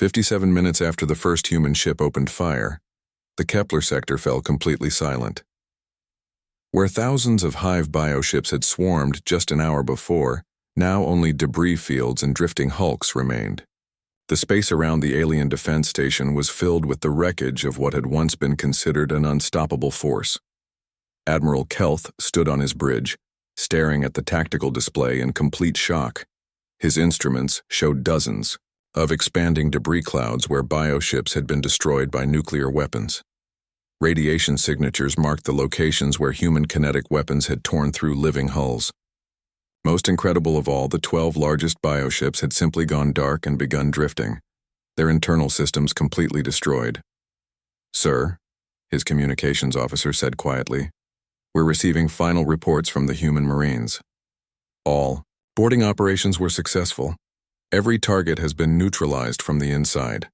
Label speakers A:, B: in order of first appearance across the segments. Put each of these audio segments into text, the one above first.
A: 57 minutes after the first human ship opened fire, the Kepler sector fell completely silent. Where thousands of hive bioships had swarmed just an hour before, now only debris fields and drifting hulks remained. The space around the alien defense station was filled with the wreckage of what had once been considered an unstoppable force. Admiral Kelth stood on his bridge, staring at the tactical display in complete shock. His instruments showed dozens of expanding debris clouds where bioships had been destroyed by nuclear weapons. Radiation signatures marked the locations where human kinetic weapons had torn through living hulls. Most incredible of all, the 12 largest bioships had simply gone dark and begun drifting, their internal systems completely destroyed. "Sir," his communications officer said quietly, "we're receiving final reports from the human Marines. All boarding operations were successful. Every target has been neutralized from the inside."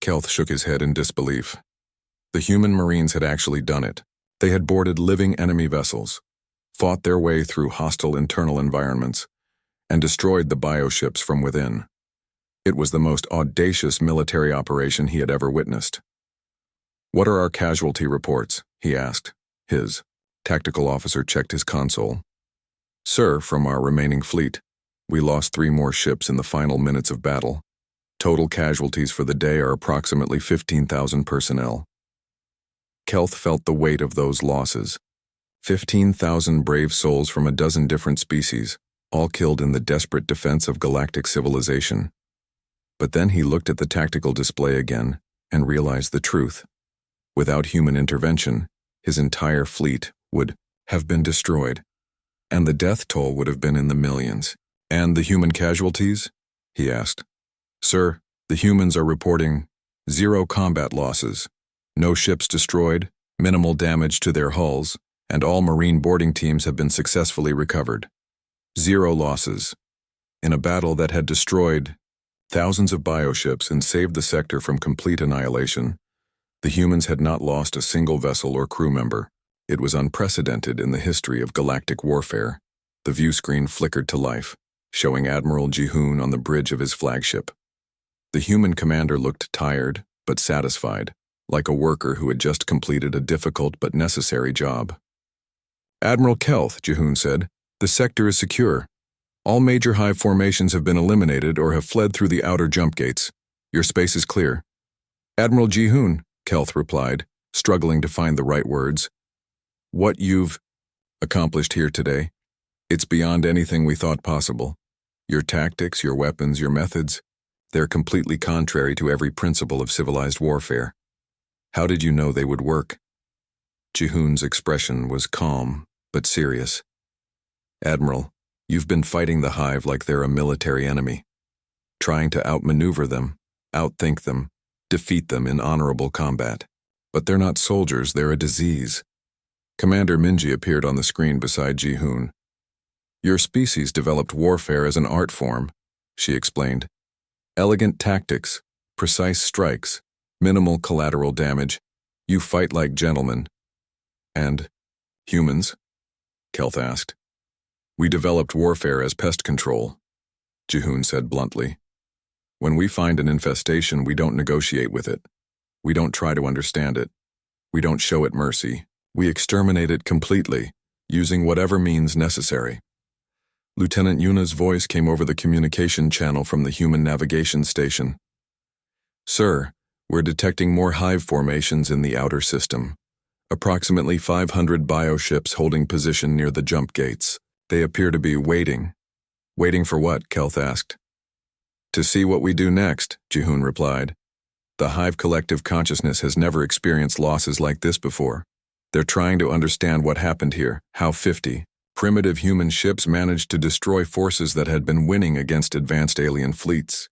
A: Kelth shook his head in disbelief. The human Marines had actually done it. They had boarded living enemy vessels, fought their way through hostile internal environments, and destroyed the bioships from within. It was the most audacious military operation he had ever witnessed. "What are our casualty reports?" he asked. His tactical officer checked his console. "Sir, from our remaining fleet, we lost 3 more ships in the final minutes of battle. Total casualties for the day are approximately 15,000 personnel." Kelth felt the weight of those losses. 15,000 brave souls from a dozen different species, all killed in the desperate defense of galactic civilization. But then he looked at the tactical display again and realized the truth. Without human intervention, his entire fleet would have been destroyed, and the death toll would have been in the millions. "And the human casualties?" he asked. "Sir, the humans are reporting 0 combat losses, no ships destroyed, minimal damage to their hulls, and all Marine boarding teams have been successfully recovered. 0 losses. In a battle that had destroyed thousands of bioships and saved the sector from complete annihilation, the humans had not lost a single vessel or crew member. It was unprecedented in the history of galactic warfare." The view screen flickered to life, showing Admiral Jihoon on the bridge of his flagship. The human commander looked tired, but satisfied, like a worker who had just completed a difficult but necessary job. "Admiral Kelth," Jihoon said, "the sector is secure. All major hive formations have been eliminated or have fled through the outer jump gates. Your space is clear." "Admiral Jihoon," Kelth replied, struggling to find the right words, "what you've accomplished here today, it's beyond anything we thought possible. Your tactics, your weapons, your methods, they're completely contrary to every principle of civilized warfare. How did you know they would work?" Jihoon's expression was calm, but serious. "Admiral, you've been fighting the hive like they're a military enemy, trying to outmaneuver them, outthink them, defeat them in honorable combat. But they're not soldiers, they're a disease." Commander Minji appeared on the screen beside Jihoon. "Your species developed warfare as an art form," she explained. "Elegant tactics, precise strikes, minimal collateral damage. You fight like gentlemen." "And humans?" Kelth asked. "We developed warfare as pest control," Jihoon said bluntly. "When we find an infestation, we don't negotiate with it. We don't try to understand it. We don't show it mercy. We exterminate it completely, using whatever means necessary." Lieutenant Yuna's voice came over the communication channel from the human navigation station. "Sir, we're detecting more hive formations in the outer system. Approximately 500 bioships holding position near the jump gates. They appear to be waiting." "Waiting for what?" Kelth asked. "To see what we do next," Jihoon replied. "The hive collective consciousness has never experienced losses like this before. They're trying to understand what happened here, how 50 primitive human ships managed to destroy forces that had been winning against advanced alien fleets."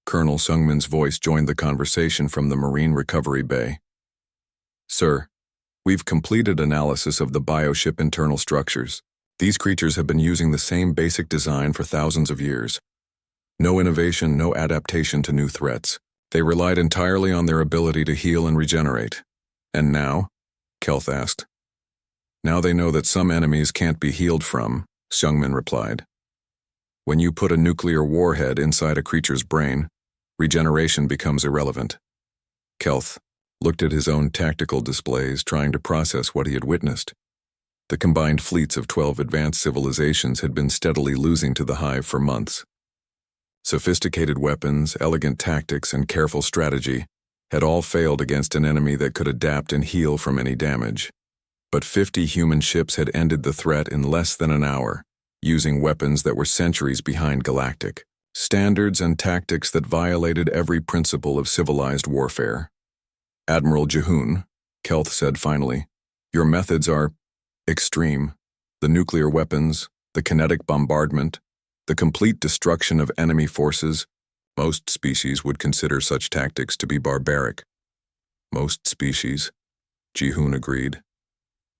A: Colonel Sungmin's voice joined the conversation from the Marine Recovery Bay. "Sir, we've completed analysis of the bioship internal structures. These creatures have been using the same basic design for thousands of years. No innovation, no adaptation to new threats. They relied entirely on their ability to heal and regenerate. And now?" Kelth asked. "Now they know that some enemies can't be healed from," Sungmin replied. "When you put a nuclear warhead inside a creature's brain, regeneration becomes irrelevant. Kelth looked at his own tactical displays, trying to process what he had witnessed. The combined fleets of 12 advanced civilizations had been steadily losing to the Hive for months. Sophisticated weapons, elegant tactics, and careful strategy had all failed against an enemy that could adapt and heal from any damage. But 50 human ships had ended the threat in less than an hour, using weapons that were centuries behind galactic standards and tactics that violated every principle of civilized warfare. Admiral Jehoon, Kelth said finally, your methods are extreme. The nuclear weapons, the kinetic bombardment, the complete destruction of enemy forces. Most species would consider such tactics to be barbaric. Most species, Jehoon agreed.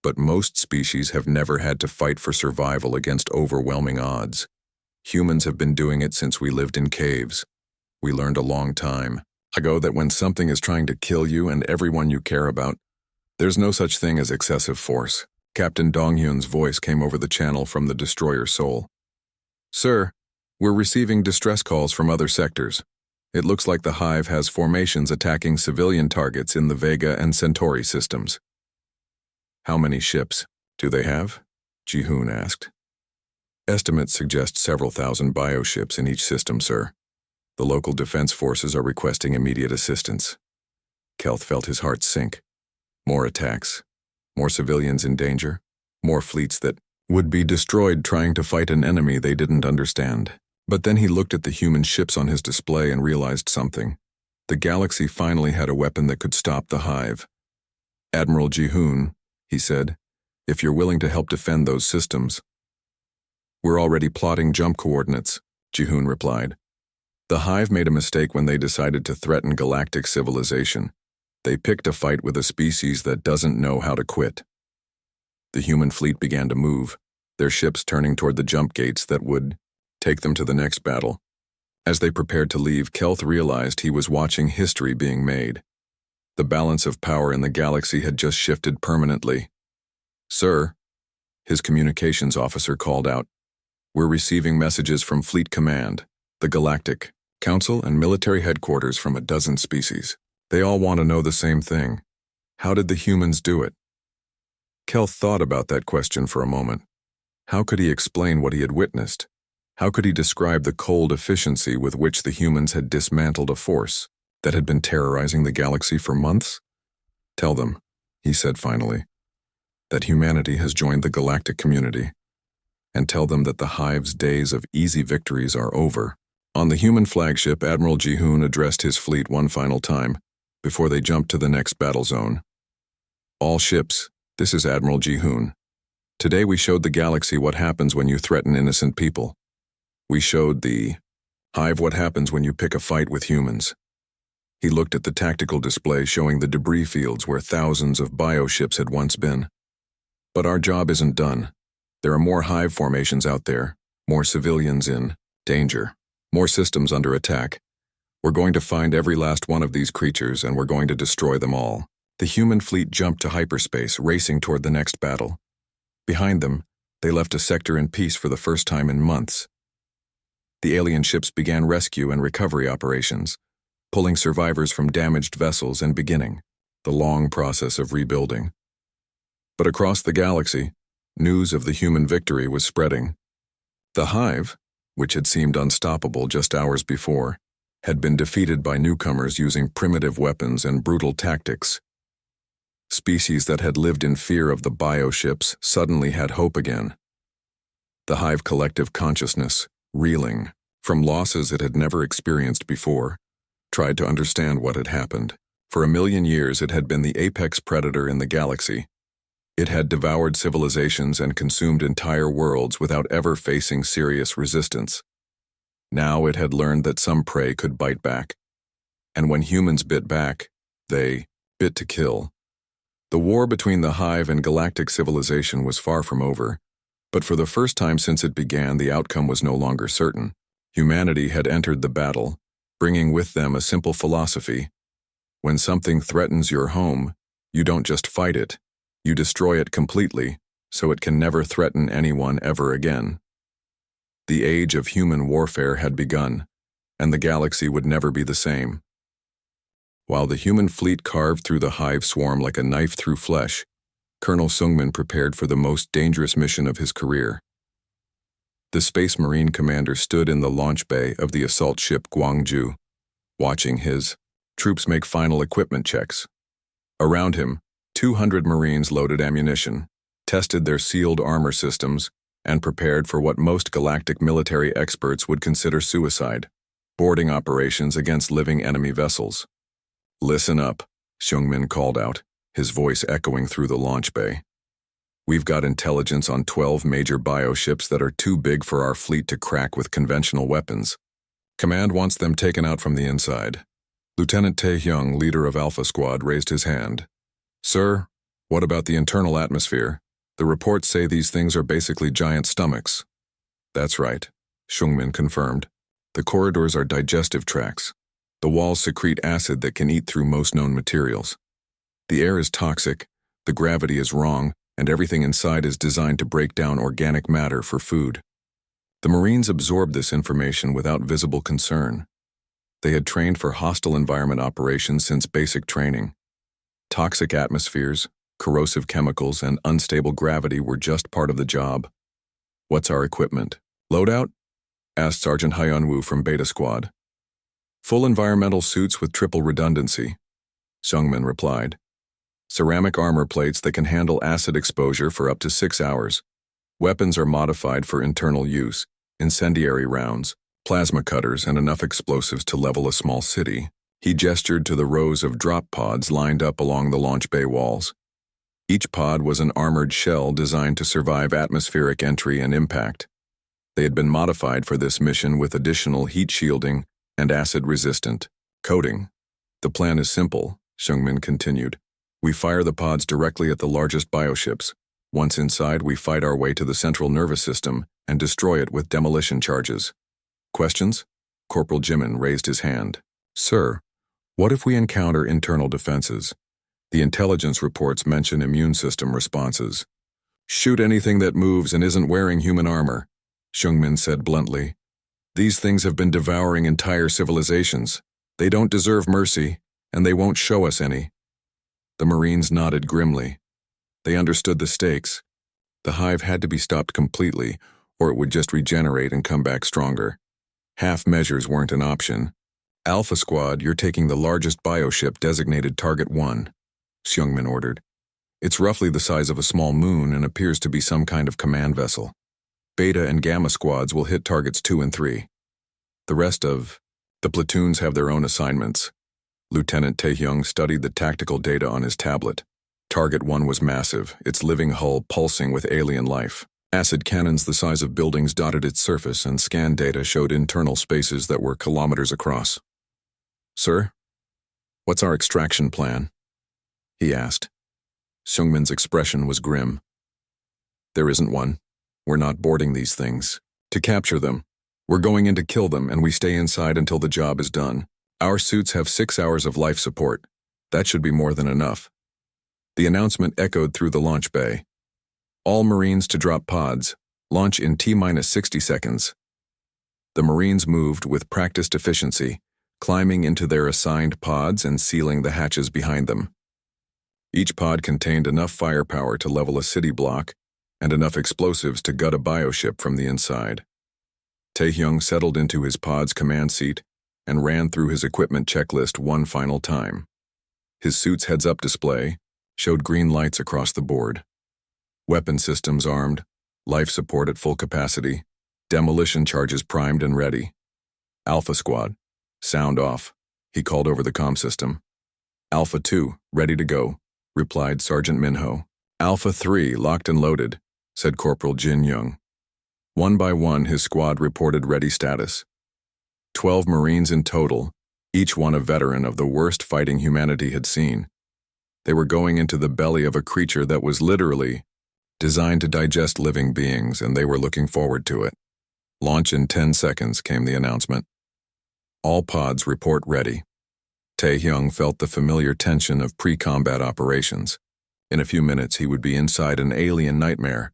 A: But most species have never had to fight for survival against overwhelming odds. Humans have been doing it since we lived in caves. We learned a long time ago that when something is trying to kill you and everyone you care about, there's no such thing as excessive force. Captain Donghyun's voice came over the channel from the destroyer Seoul. Sir, we're receiving distress calls from other sectors. It looks like the Hive has formations attacking civilian targets in the Vega and Centauri systems. How many ships do they have? Jehoon asked. Estimates suggest several thousand bioships in each system, sir. The local defense forces are requesting immediate assistance. Kelth felt his heart sink. More attacks, more civilians in danger, more fleets that would be destroyed trying to fight an enemy they didn't understand. But then he looked at the human ships on his display and realized something. The galaxy finally had a weapon that could stop the Hive. Admiral Jehoon, he said, if you're willing to help defend those systems. We're already plotting jump coordinates, Jehoon replied. The Hive made a mistake when they decided to threaten galactic civilization. They picked a fight with a species that doesn't know how to quit. The human fleet began to move, their ships turning toward the jump gates that would take them to the next battle. As they prepared to leave, Kelth realized he was watching history being made. The balance of power in the galaxy had just shifted permanently. Sir, his communications officer called out, we're receiving messages from Fleet Command, the Galactic Council, and military headquarters from a dozen species. They all want to know the same thing. How did the humans do it? Kelth thought about that question for a moment. How could he explain what he had witnessed? How could he describe the cold efficiency with which the humans had dismantled a force that had been terrorizing the galaxy for months? Tell them, he said finally, that humanity has joined the galactic community, and tell them that the Hive's days of easy victories are over. On the human flagship, Admiral Jehoon addressed his fleet one final time before they jumped to the next battle zone. All ships, this is Admiral Jehoon. Today we showed the galaxy what happens when you threaten innocent people. We showed the Hive what happens when you pick a fight with humans. He looked at the tactical display showing the debris fields where thousands of bioships had once been. But our job isn't done. There are more Hive formations out there, more civilians in danger, more systems under attack. We're going to find every last one of these creatures and we're going to destroy them all. The human fleet jumped to hyperspace, racing toward the next battle. Behind them, they left a sector in peace for the first time in months. The alien ships began rescue and recovery operations, pulling survivors from damaged vessels and beginning the long process of rebuilding. But across the galaxy, news of the human victory was spreading. The Hive, which had seemed unstoppable just hours before, had been defeated by newcomers using primitive weapons and brutal tactics. Species that had lived in fear of the bioships suddenly had hope again. The Hive collective consciousness, reeling from losses it had never experienced before, tried to understand what had happened. For 1,000,000 years it had been the apex predator in the galaxy. It had devoured civilizations and consumed entire worlds without ever facing serious resistance. Now it had learned that some prey could bite back. And when humans bit back, they bit to kill. The war between the Hive and galactic civilization was far from over, but for the first time since it began, the outcome was no longer certain. Humanity had entered the battle, bringing with them a simple philosophy. When something threatens your home, you don't just fight it, you destroy it completely, so it can never threaten anyone ever again. The age of human warfare had begun, and the galaxy would never be the same. While the human fleet carved through the hive swarm like a knife through flesh, Colonel Sungmin prepared for the most dangerous mission of his career. The Space Marine commander stood in the launch bay of the assault ship Gwangju, watching his troops make final equipment checks. Around him, 200 Marines loaded ammunition, tested their sealed armor systems, and prepared for what most galactic military experts would consider suicide, boarding operations against living enemy vessels. "Listen up," Sungmin called out, his voice echoing through the launch bay. "We've got intelligence on 12 major bioships that are too big for our fleet to crack with conventional weapons. Command wants them taken out from the inside." Lieutenant Tae-hyung, leader of Alpha Squad, raised his hand. "Sir, what about the internal atmosphere? The reports say these things are basically giant stomachs." "That's right," Sungmin confirmed. "The corridors are digestive tracts. The walls secrete acid that can eat through most known materials. The air is toxic, the gravity is wrong, and everything inside is designed to break down organic matter for food." The Marines absorbed this information without visible concern. They had trained for hostile environment operations since basic training. Toxic atmospheres, corrosive chemicals, and unstable gravity were just part of the job. "What's our equipment? Loadout?" asked Sergeant Hyun-woo from Beta Squad. "Full environmental suits with triple redundancy," Sungmin replied. "Ceramic armor plates that can handle acid exposure for up to 6 hours. Weapons are modified for internal use, incendiary rounds, plasma cutters, and enough explosives to level a small city." He gestured to the rows of drop pods lined up along the launch bay walls. Each pod was an armored shell designed to survive atmospheric entry and impact. They had been modified for this mission with additional heat shielding and acid-resistant coating. "The plan is simple," Sungmin continued. "We fire the pods directly at the largest bioships. Once inside, we fight our way to the central nervous system and destroy it with demolition charges." "Questions?" Corporal Jimin raised his hand. "Sir, what if we encounter internal defenses? The intelligence reports mention immune system responses." "Shoot anything that moves and isn't wearing human armor," Sungmin said bluntly. "These things have been devouring entire civilizations. They don't deserve mercy, and they won't show us any." The Marines nodded grimly. They understood the stakes. The hive had to be stopped completely, or it would just regenerate and come back stronger. Half measures weren't an option. "Alpha Squad, you're taking the largest bioship designated Target 1, Sungmin ordered. "It's roughly the size of a small moon and appears to be some kind of command vessel. Beta and Gamma Squads will hit Targets 2 and 3. The rest of the platoons have their own assignments." Lieutenant Tae-hyung studied the tactical data on his tablet. Target 1 was massive, its living hull pulsing with alien life. Acid cannons the size of buildings dotted its surface, and scan data showed internal spaces that were kilometers across. "Sir, what's our extraction plan?" he asked. Sungmin's expression was grim. "There isn't one. We're not boarding these things to capture them. We're going in to kill them, and we stay inside until the job is done. Our suits have 6 hours of life support. That should be more than enough." The announcement echoed through the launch bay. "All Marines to drop pods. Launch in T-minus 60 seconds. The Marines moved with practiced efficiency, climbing into their assigned pods and sealing the hatches behind them. Each pod contained enough firepower to level a city block and enough explosives to gut a bioship from the inside. Tae-hyung settled into his pod's command seat and ran through his equipment checklist one final time. His suit's heads-up display showed green lights across the board. Weapon systems armed, life support at full capacity, demolition charges primed and ready. "Alpha Squad, sound off," he called over the comm system. "Alpha 2, ready to go," replied Sergeant Minho. "Alpha 3, locked and loaded," said Corporal Jin Young. One by one, his squad reported ready status. 12 Marines in total, each one a veteran of the worst fighting humanity had seen. They were going into the belly of a creature that was literally designed to digest living beings, and they were looking forward to it. "Launch in 10 seconds, came the announcement. "All pods report ready." Tae-hyung felt the familiar tension of pre-combat operations. In a few minutes, he would be inside an alien nightmare,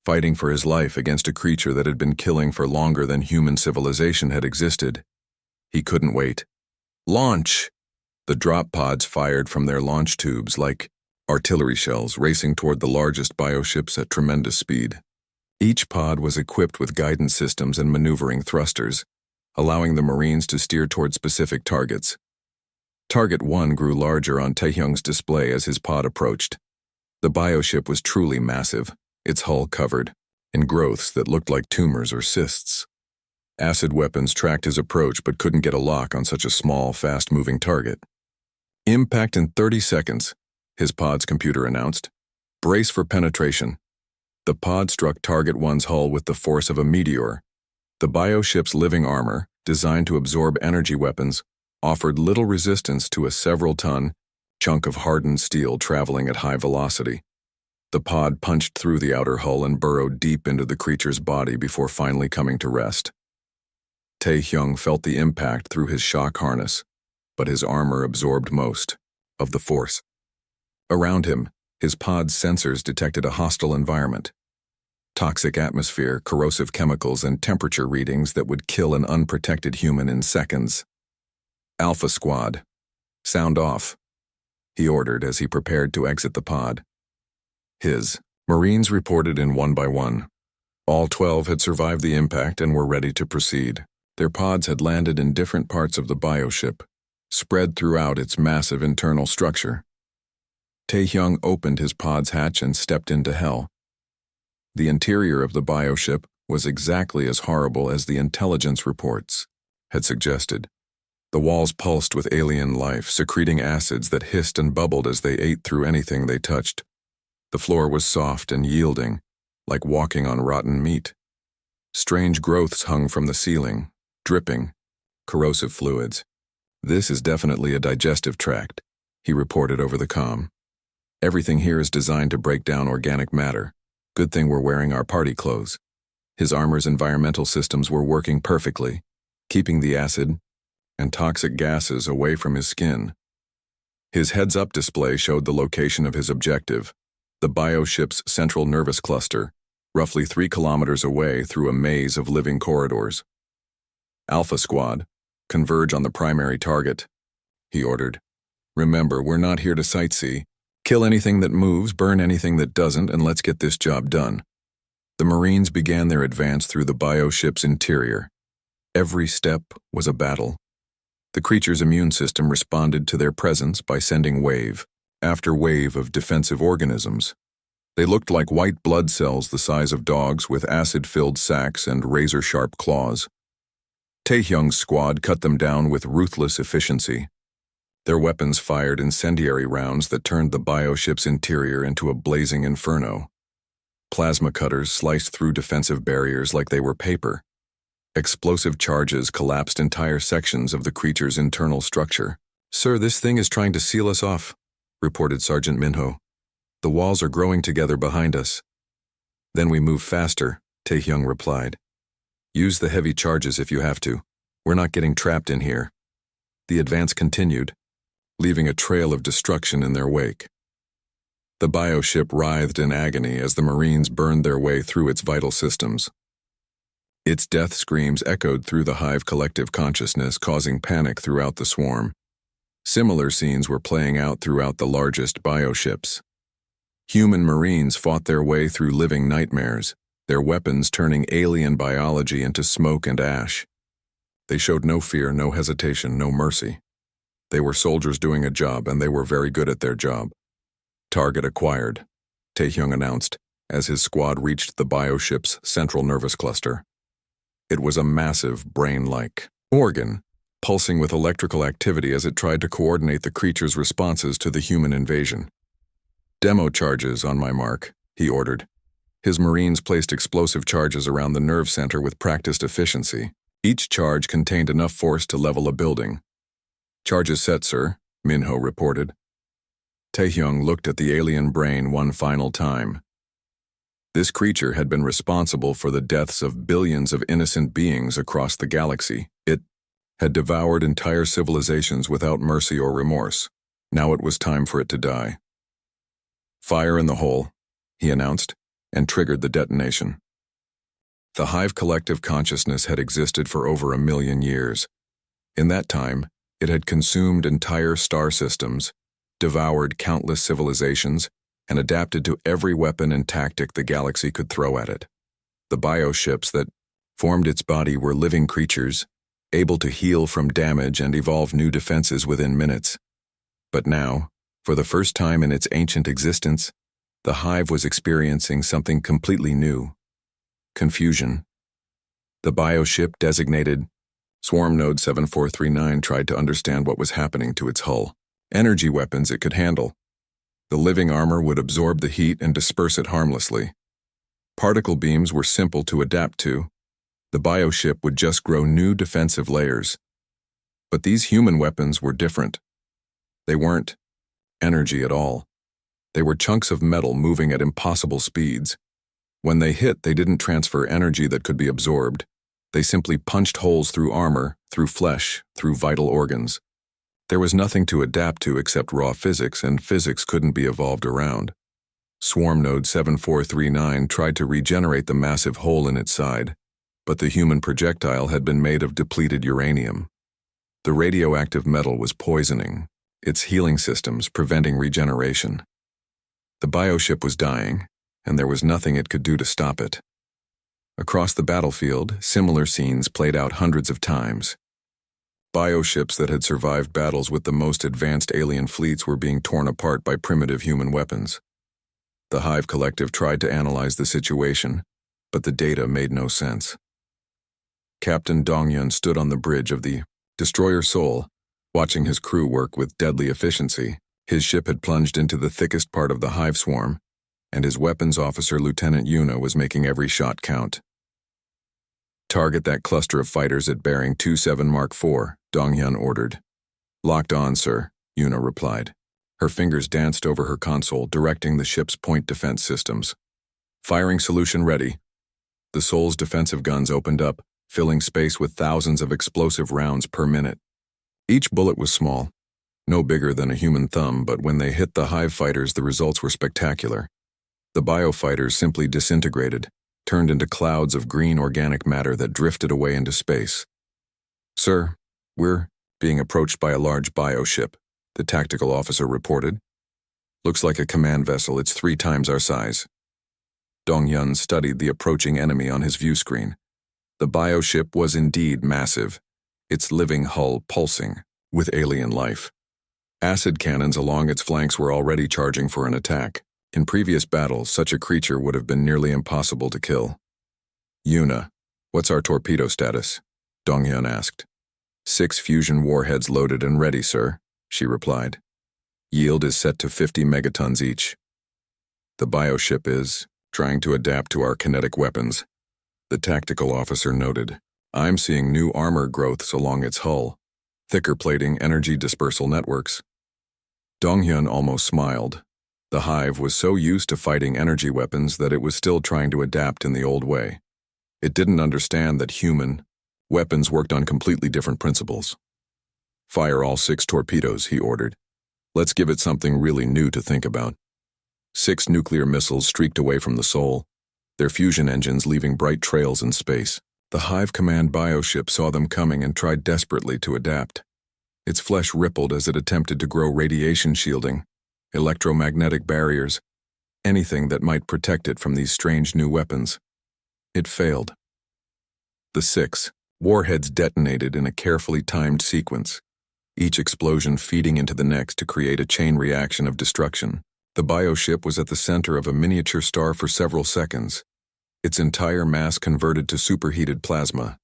A: fighting for his life against a creature that had been killing for longer than human civilization had existed. He couldn't wait. Launch! The drop pods fired from their launch tubes like artillery shells racing toward the largest bioships at tremendous speed. Each pod was equipped with guidance systems and maneuvering thrusters, allowing the Marines to steer toward specific targets. Target 1 grew larger on Taehyung's display as his pod approached. The bioship was truly massive, its hull covered in growths that looked like tumors or cysts. Acid weapons tracked his approach but couldn't get a lock on such a small, fast-moving target. Impact in 30 seconds, his pod's computer announced. Brace for penetration. The pod struck Target 1's hull with the force of a meteor. The bioship's living armor, designed to absorb energy weapons, offered little resistance to a several-ton chunk of hardened steel traveling at high velocity. The pod punched through the outer hull and burrowed deep into the creature's body before finally coming to rest. Taehyung felt the impact through his shock harness, but his armor absorbed most of the force. Around him, his pod's sensors detected a hostile environment. Toxic atmosphere, corrosive chemicals, and temperature readings that would kill an unprotected human in seconds. Alpha Squad, sound off, he ordered as he prepared to exit the pod. His Marines reported in one by one. All 12 had survived the impact and were ready to proceed. Their pods had landed in different parts of the bioship, spread throughout its massive internal structure. Taehyung opened his pod's hatch and stepped into hell. The interior of the bioship was exactly as horrible as the intelligence reports had suggested. The walls pulsed with alien life, secreting acids that hissed and bubbled as they ate through anything they touched. The floor was soft and yielding, like walking on rotten meat. Strange growths hung from the ceiling, dripping, corrosive fluids. "This is definitely a digestive tract," he reported over the comm. "Everything here is designed to break down organic matter. Good thing we're wearing our party clothes." His armor's environmental systems were working perfectly, keeping the acid and toxic gases away from his skin. His heads-up display showed the location of his objective, the bioship's central nervous cluster, roughly 3 kilometers away through a maze of living corridors. "Alpha Squad, converge on the primary target," he ordered. "Remember, we're not here to sightsee. Kill anything that moves, burn anything that doesn't, and let's get this job done." The Marines began their advance through the bioship's interior. Every step was a battle. The creature's immune system responded to their presence by sending wave after wave of defensive organisms. They looked like white blood cells the size of dogs with acid-filled sacs and razor-sharp claws. Taehyung's squad cut them down with ruthless efficiency. Their weapons fired incendiary rounds that turned the bioship's interior into a blazing inferno. Plasma cutters sliced through defensive barriers like they were paper. Explosive charges collapsed entire sections of the creature's internal structure. "Sir, this thing is trying to seal us off," reported Sergeant Minho. "The walls are growing together behind us." "Then we move faster," Taehyung replied. "Use the heavy charges if you have to. We're not getting trapped in here." The advance continued, leaving a trail of destruction in their wake. The bioship writhed in agony as the Marines burned their way through its vital systems. Its death screams echoed through the hive collective consciousness, causing panic throughout the swarm. Similar scenes were playing out throughout the largest bioships. Human Marines fought their way through living nightmares, their weapons turning alien biology into smoke and ash. They showed no fear, no hesitation, no mercy. They were soldiers doing a job, and they were very good at their job. "Target acquired," Taehyung announced as his squad reached the bioship's central nervous cluster. It was a massive, brain-like organ, pulsing with electrical activity as it tried to coordinate the creature's responses to the human invasion. "Demo charges on my mark," he ordered. His Marines placed explosive charges around the nerve center with practiced efficiency. Each charge contained enough force to level a building. "Charges set, sir," Minho reported. Taehyung looked at the alien brain one final time. This creature had been responsible for the deaths of billions of innocent beings across the galaxy. It had devoured entire civilizations without mercy or remorse. Now it was time for it to die. "Fire in the hole," he announced, and triggered the detonation. The hive collective consciousness had existed for over 1 million years. In that time, it had consumed entire star systems, devoured countless civilizations, and adapted to every weapon and tactic the galaxy could throw at it. The bioships that formed its body were living creatures, able to heal from damage and evolve new defenses within minutes. But now, for the first time in its ancient existence, the hive was experiencing something completely new. Confusion. The bioship designated Swarm Node 7439 tried to understand what was happening to its hull. Energy weapons it could handle. The living armor would absorb the heat and disperse it harmlessly. Particle beams were simple to adapt to. The bioship would just grow new defensive layers. But these human weapons were different. They weren't energy at all. They were chunks of metal moving at impossible speeds. When they hit, they didn't transfer energy that could be absorbed. They simply punched holes through armor, through flesh, through vital organs. There was nothing to adapt to except raw physics, and physics couldn't be evolved around. Swarm Node 7439 tried to regenerate the massive hole in its side, but the human projectile had been made of depleted uranium. The radioactive metal was poisoning its healing systems, preventing regeneration. The bioship was dying, and there was nothing it could do to stop it. Across the battlefield, similar scenes played out hundreds of times. Bioships that had survived battles with the most advanced alien fleets were being torn apart by primitive human weapons. The Hive Collective tried to analyze the situation, but the data made no sense. Captain Dongyun stood on the bridge of the Destroyer Soul, watching his crew work with deadly efficiency. His ship had plunged into the thickest part of the hive swarm, and his weapons officer, Lieutenant Yuna, was making every shot count. "Target that cluster of fighters at bearing 27 Mark IV, Donghyun ordered. "Locked on, sir," Yuna replied. Her fingers danced over her console, directing the ship's point defense systems. "Firing solution ready." The Soul's defensive guns opened up, filling space with thousands of explosive rounds per minute. Each bullet was small, no bigger than a human thumb, but when they hit the hive fighters, the results were spectacular. The biofighters simply disintegrated, turned into clouds of green organic matter that drifted away into space. "Sir, we're being approached by a large bioship," the tactical officer reported. "Looks like a command vessel. It's 3 times our size." Dongyun studied the approaching enemy on his view screen. The bioship was indeed massive, its living hull pulsing with alien life. Acid cannons along its flanks were already charging for an attack. In previous battles, such a creature would have been nearly impossible to kill. "Yuna, what's our torpedo status?" Donghyun asked. 6 fusion warheads loaded and ready, sir," she replied. "Yield is set to 50 megatons each. The bioship is trying to adapt to our kinetic weapons," the tactical officer noted. "I'm seeing new armor growths along its hull, thicker plating, energy dispersal networks." Donghyun almost smiled. The hive was so used to fighting energy weapons that it was still trying to adapt in the old way. It didn't understand that human weapons worked on completely different principles. "Fire all 6 torpedoes," he ordered. "Let's give it something really new to think about." 6 nuclear missiles streaked away from the Soul, their fusion engines leaving bright trails in space. The Hive Command bioship saw them coming and tried desperately to adapt. Its flesh rippled as it attempted to grow radiation shielding, electromagnetic barriers, anything that might protect it from these strange new weapons. It failed. The 6 warheads detonated in a carefully timed sequence, each explosion feeding into the next to create a chain reaction of destruction. The bioship was at the center of a miniature star for several seconds, its entire mass converted to superheated plasma.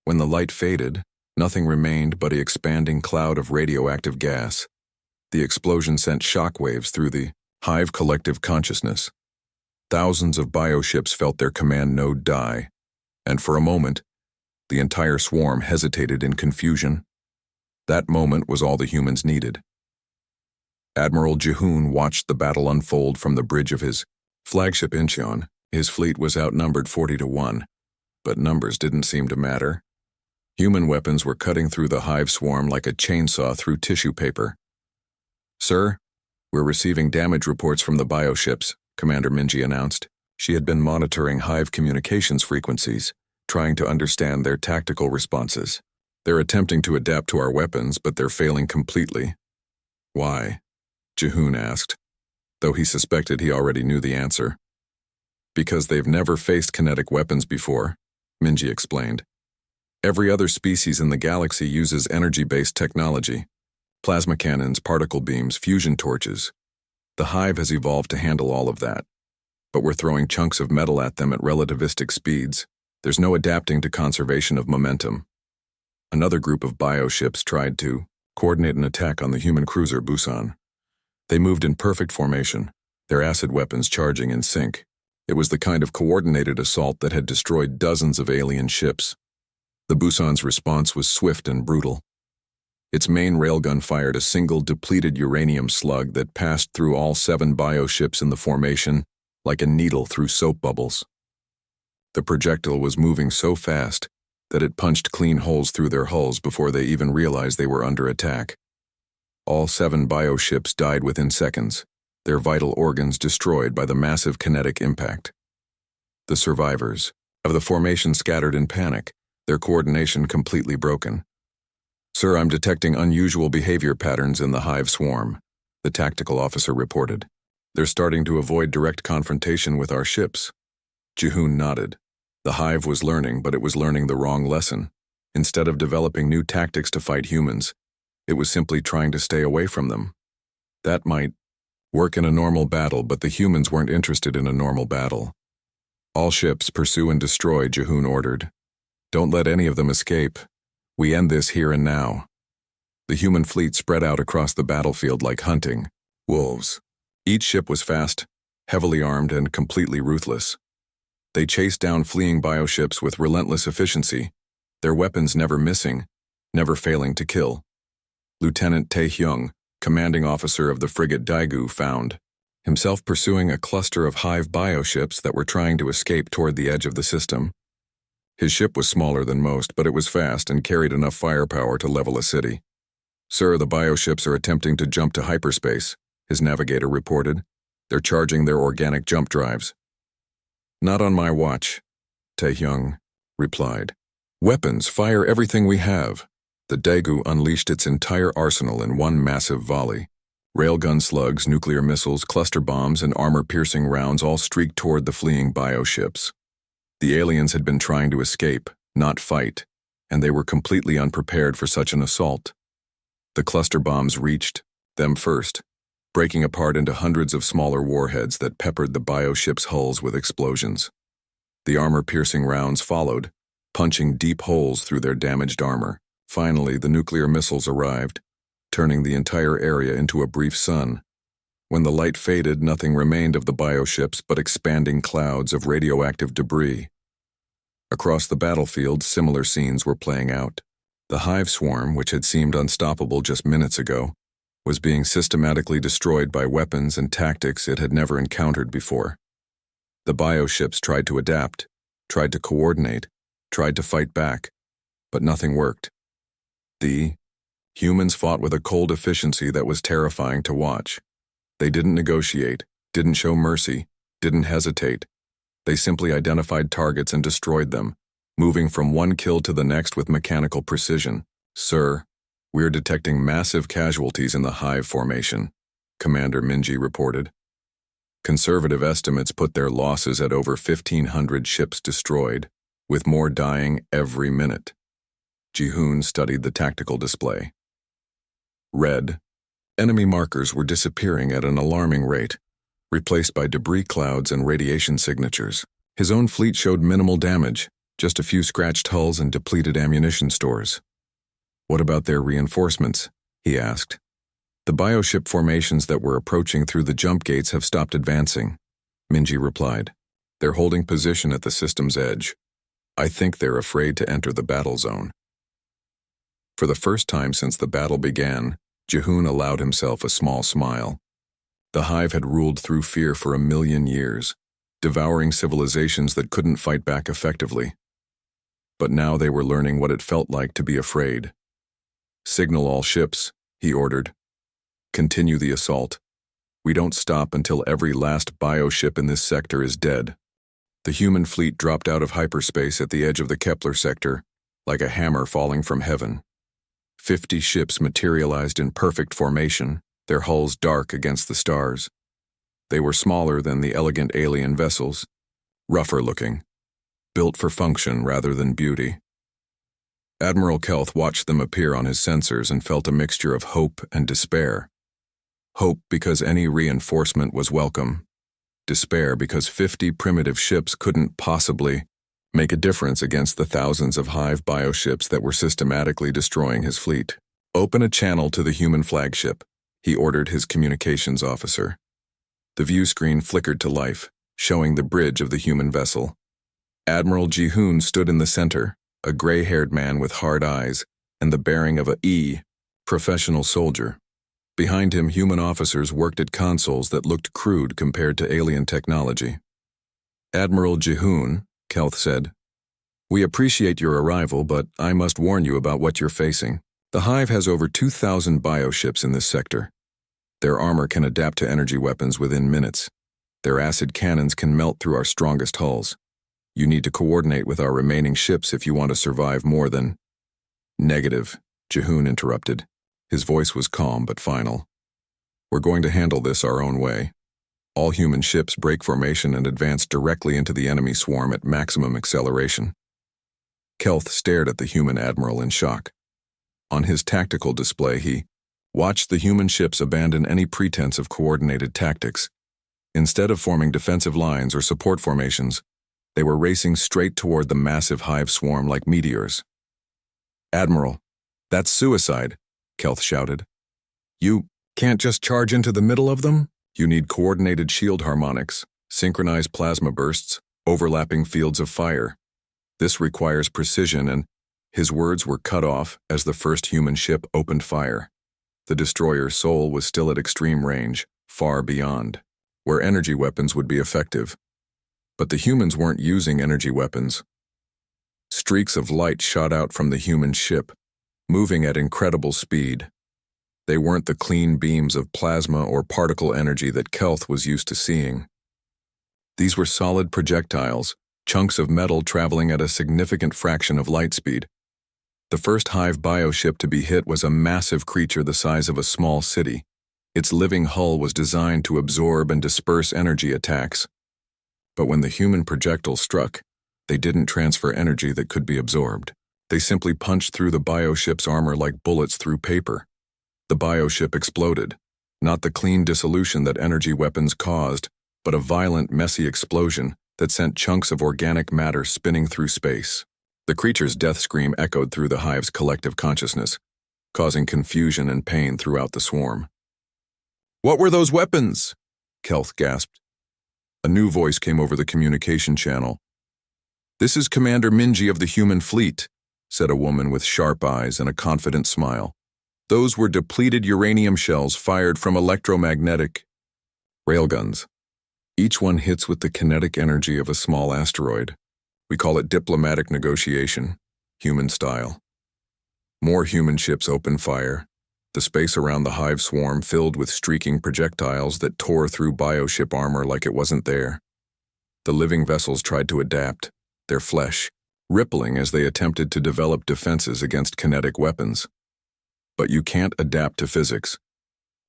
A: When the light faded, nothing remained but an expanding cloud of radioactive gas. The explosion sent shockwaves through the Hive collective consciousness. Thousands of bioships felt their command node die, and for a moment, the entire swarm hesitated in confusion. That moment was all the humans needed. Admiral Jihoon watched the battle unfold from the bridge of his flagship Incheon. His fleet was outnumbered 40-1, but numbers didn't seem to matter. Human weapons were cutting through the hive swarm like a chainsaw through tissue paper. "Sir, we're receiving damage reports from the bioships," Commander Minji announced. She had been monitoring hive communications frequencies, trying to understand their tactical responses. They're attempting to adapt to our weapons, but they're failing completely. Why? Jihoon asked, though he suspected he already knew the answer. Because they've never faced kinetic weapons before, Minji explained. Every other species in the galaxy uses energy-based technology. Plasma cannons, particle beams, fusion torches. The Hive has evolved to handle all of that. But we're throwing chunks of metal at them at relativistic speeds. There's no adapting to conservation of momentum. Another group of bioships tried to coordinate an attack on the human cruiser Busan. They moved in perfect formation, their acid weapons charging in sync. It was the kind of coordinated assault that had destroyed dozens of alien ships. The Busan's response was swift and brutal. Its main railgun fired a single depleted uranium slug that passed through all 7 bioships in the formation like a needle through soap bubbles. The projectile was moving so fast that it punched clean holes through their hulls before they even realized they were under attack. All 7 bioships died within seconds, their vital organs destroyed by the massive kinetic impact. The survivors of the formation scattered in panic, their coordination completely broken. "Sir, I'm detecting unusual behavior patterns in the Hive swarm," the tactical officer reported. "They're starting to avoid direct confrontation with our ships." Jihoon nodded. The Hive was learning, but it was learning the wrong lesson. Instead of developing new tactics to fight humans, it was simply trying to stay away from them. That might work in a normal battle, but the humans weren't interested in a normal battle. "All ships pursue and destroy," Jihoon ordered. "Don't let any of them escape. We end this here and now." The human fleet spread out across the battlefield like hunting wolves. Each ship was fast, heavily armed, and completely ruthless. They chased down fleeing bioships with relentless efficiency, their weapons never missing, never failing to kill. Lieutenant Tae-hyung, commanding officer of the frigate Daegu, found himself pursuing a cluster of Hive bioships that were trying to escape toward the edge of the system. His ship was smaller than most, but it was fast and carried enough firepower to level a city. "Sir, the bioships are attempting to jump to hyperspace," his navigator reported. "They're charging their organic jump drives." "Not on my watch," Tae-hyung replied. "Weapons, fire everything we have." The Daegu unleashed its entire arsenal in one massive volley. Railgun slugs, nuclear missiles, cluster bombs, and armor-piercing rounds all streaked toward the fleeing bioships. The aliens had been trying to escape, not fight, and they were completely unprepared for such an assault. The cluster bombs reached them first, breaking apart into hundreds of smaller warheads that peppered the bioships' hulls with explosions. The armor-piercing rounds followed, punching deep holes through their damaged armor. Finally, the nuclear missiles arrived, turning the entire area into a brief sun. When the light faded, nothing remained of the bioships but expanding clouds of radioactive debris. Across the battlefield, similar scenes were playing out. The Hive swarm, which had seemed unstoppable just minutes ago, was being systematically destroyed by weapons and tactics it had never encountered before. The bioships tried to adapt, tried to coordinate, tried to fight back, but nothing worked. The humans fought with a cold efficiency that was terrifying to watch. They didn't negotiate, didn't show mercy, didn't hesitate. They simply identified targets and destroyed them, moving from one kill to the next with mechanical precision. "Sir, we're detecting massive casualties in the Hive formation," Commander Minji reported. Conservative estimates put their losses at over 1,500 ships destroyed, with more dying every minute. Jihoon studied the tactical display. Red. Enemy markers were disappearing at an alarming rate, replaced by debris clouds and radiation signatures. His own fleet showed minimal damage, just a few scratched hulls and depleted ammunition stores. "What about their reinforcements?" he asked. "The bioship formations that were approaching through the jump gates have stopped advancing," Minji replied. "They're holding position at the system's edge. I think they're afraid to enter the battle zone." For the first time since the battle began, Jihoon allowed himself a small smile. The Hive had ruled through fear for 1,000,000 years, devouring civilizations that couldn't fight back effectively. But now they were learning what it felt like to be afraid. "Signal all ships," he ordered. "Continue the assault. We don't stop until every last bioship in this sector is dead." The human fleet dropped out of hyperspace at the edge of the Kepler sector, like a hammer falling from heaven. 50 ships materialized in perfect formation, their hulls dark against the stars. They were smaller than the elegant alien vessels, rougher looking, built for function rather than beauty. Admiral Kelth watched them appear on his sensors and felt a mixture of hope and despair. Hope because any reinforcement was welcome. Despair because 50 primitive ships couldn't possibly make a difference against the thousands of hive bioships that were systematically destroying his fleet. "Open a channel to the human flagship," he ordered his communications officer. The view screen flickered to life, showing the bridge of the human vessel. Admiral Jihoon stood in the center, a gray-haired man with hard eyes and the bearing of a professional soldier. Behind him, human officers worked at consoles that looked crude compared to alien technology. "Admiral Jihoon," Kelth said, "we appreciate your arrival, but I must warn you about what you're facing. The Hive has over 2,000 bioships in this sector. Their armor can adapt to energy weapons within minutes. Their acid cannons can melt through our strongest hulls. You need to coordinate with our remaining ships if you want to survive more than—" "Negative," Jihoon interrupted. His voice was calm but final. "We're going to handle this our own way. All human ships break formation and advance directly into the enemy swarm at maximum acceleration." Kelth stared at the human admiral in shock. On his tactical display, he watched the human ships abandon any pretense of coordinated tactics. Instead of forming defensive lines or support formations, they were racing straight toward the massive hive swarm like meteors. "Admiral, that's suicide," Kelth shouted. "You can't just charge into the middle of them? You need coordinated shield harmonics, synchronized plasma bursts, overlapping fields of fire. This requires precision," and his words were cut off as the first human ship opened fire. The destroyer's soul was still at extreme range, far beyond, where energy weapons would be effective. But the humans weren't using energy weapons. Streaks of light shot out from the human ship, moving at incredible speed. They weren't the clean beams of plasma or particle energy that Kelth was used to seeing. These were solid projectiles, chunks of metal traveling at a significant fraction of light speed. The first hive bioship to be hit was a massive creature the size of a small city. Its living hull was designed to absorb and disperse energy attacks. But when the human projectile struck, they didn't transfer energy that could be absorbed. They simply punched through the bioship's armor like bullets through paper. The bioship exploded, not the clean dissolution that energy weapons caused, but a violent, messy explosion that sent chunks of organic matter spinning through space. The creature's death scream echoed through the hive's collective consciousness, causing confusion and pain throughout the swarm. "What were those weapons?" Kelth gasped. A new voice came over the communication channel. "This is Commander Minji of the human fleet," said a woman with sharp eyes and a confident smile. "Those were depleted uranium shells fired from electromagnetic railguns. Each one hits with the kinetic energy of a small asteroid. We call it diplomatic negotiation, human style." More human ships opened fire, the space around the hive swarm filled with streaking projectiles that tore through bioship armor like it wasn't there. The living vessels tried to adapt, their flesh rippling as they attempted to develop defenses against kinetic weapons. But you can't adapt to physics.